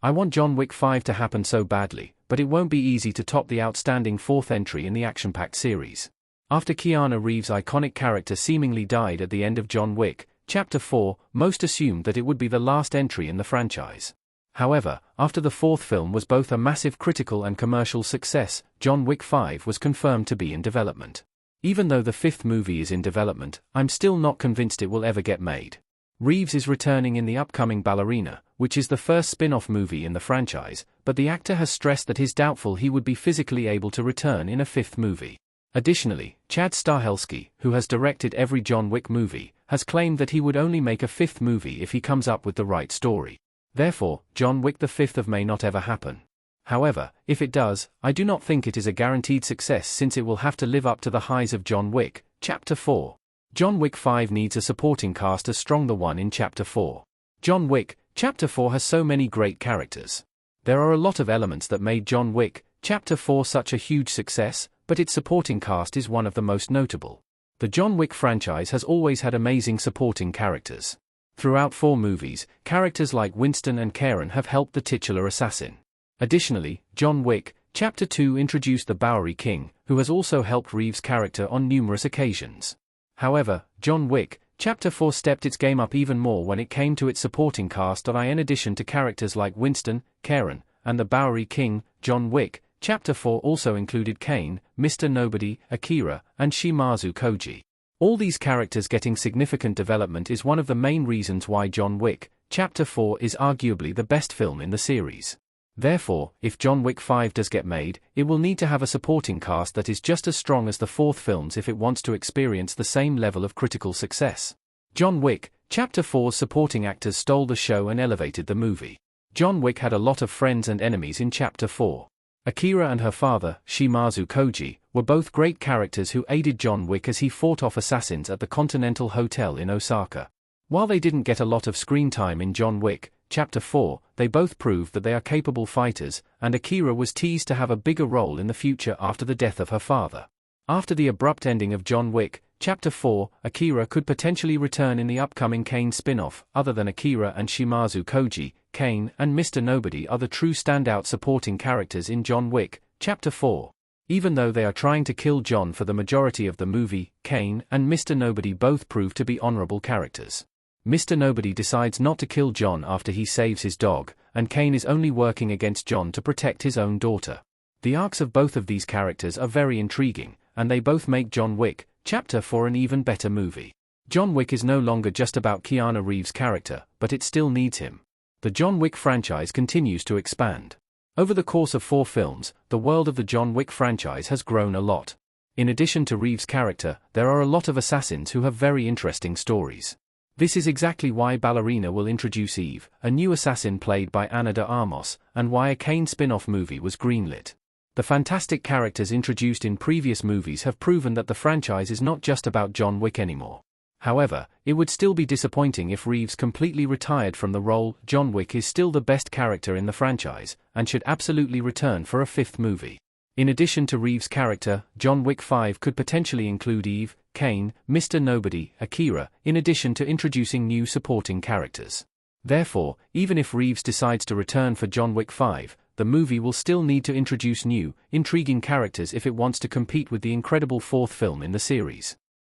I want John Wick 5 to happen so badly, but it won't be easy to top the outstanding fourth entry in the action-packed series. After Keanu Reeves' iconic character seemingly died at the end of John Wick, Chapter 4, most assumed that it would be the last entry in the franchise. However, after the fourth film was both a massive critical and commercial success, John Wick 5 was confirmed to be in development. Even though the fifth movie is in development, I'm still not convinced it will ever get made. Reeves is returning in the upcoming Ballerina, which is the first spin-off movie in the franchise, but the actor has stressed that he's doubtful he would be physically able to return in a fifth movie. Additionally, Chad Stahelski, who has directed every John Wick movie, has claimed that he would only make a fifth movie if he comes up with the right story. Therefore, John Wick the 5th may not ever happen. However, if it does, I do not think it is a guaranteed success since it will have to live up to the highs of John Wick, Chapter 4. John Wick 5 needs a supporting cast as strong as the one in Chapter 4. John Wick, Chapter 4 has so many great characters. There are a lot of elements that made John Wick, Chapter 4 such a huge success, but its supporting cast is one of the most notable. The John Wick franchise has always had amazing supporting characters. Throughout 4 movies, characters like Winston and Karen have helped the titular assassin. Additionally, John Wick, Chapter 2 introduced the Bowery King, who has also helped Reeves' character on numerous occasions. However, John Wick, Chapter 4 stepped its game up even more when it came to its supporting cast. In addition to characters like Winston, Karen, and the Bowery King, John Wick, Chapter 4 also included Kane, Mr. Nobody, Akira, and Shimazu Koji. All these characters getting significant development is one of the main reasons why John Wick, Chapter 4 is arguably the best film in the series. Therefore, if John Wick 5 does get made, it will need to have a supporting cast that is just as strong as the fourth films if it wants to experience the same level of critical success. John Wick, Chapter 4's supporting actors stole the show and elevated the movie. John Wick had a lot of friends and enemies in Chapter 4. Akira and her father, Shimazu Koji, were both great characters who aided John Wick as he fought off assassins at the Continental Hotel in Osaka. While they didn't get a lot of screen time in John Wick, Chapter 4, they both proved that they are capable fighters, and Akira was teased to have a bigger role in the future after the death of her father. After the abrupt ending of John Wick, Chapter 4, Akira could potentially return in the upcoming Kane spin-off. Other than Akira and Shimazu Koji, Kane and Mr. Nobody are the true standout supporting characters in John Wick, Chapter 4. Even though they are trying to kill John for the majority of the movie, Kane and Mr. Nobody both prove to be honorable characters. Mr. Nobody decides not to kill John after he saves his dog, and Kane is only working against John to protect his own daughter. The arcs of both of these characters are very intriguing, and they both make John Wick, Chapter 4 an even better movie. John Wick is no longer just about Keanu Reeves' character, but it still needs him. The John Wick franchise continues to expand. Over the course of 4 films, the world of the John Wick franchise has grown a lot. In addition to Reeves' character, there are a lot of assassins who have very interesting stories. This is exactly why Ballerina will introduce Eve, a new assassin played by Ana de Armas, and why a Kane spin-off movie was greenlit. The fantastic characters introduced in previous movies have proven that the franchise is not just about John Wick anymore. However, it would still be disappointing if Reeves completely retired from the role. John Wick is still the best character in the franchise, and should absolutely return for a 5th movie. In addition to Reeves' character, John Wick 5 could potentially include Eve, Kane, Mr. Nobody, Akira, in addition to introducing new supporting characters. Therefore, even if Reeves decides to return for John Wick 5, the movie will still need to introduce new, intriguing characters if it wants to compete with the incredible 4th film in the series.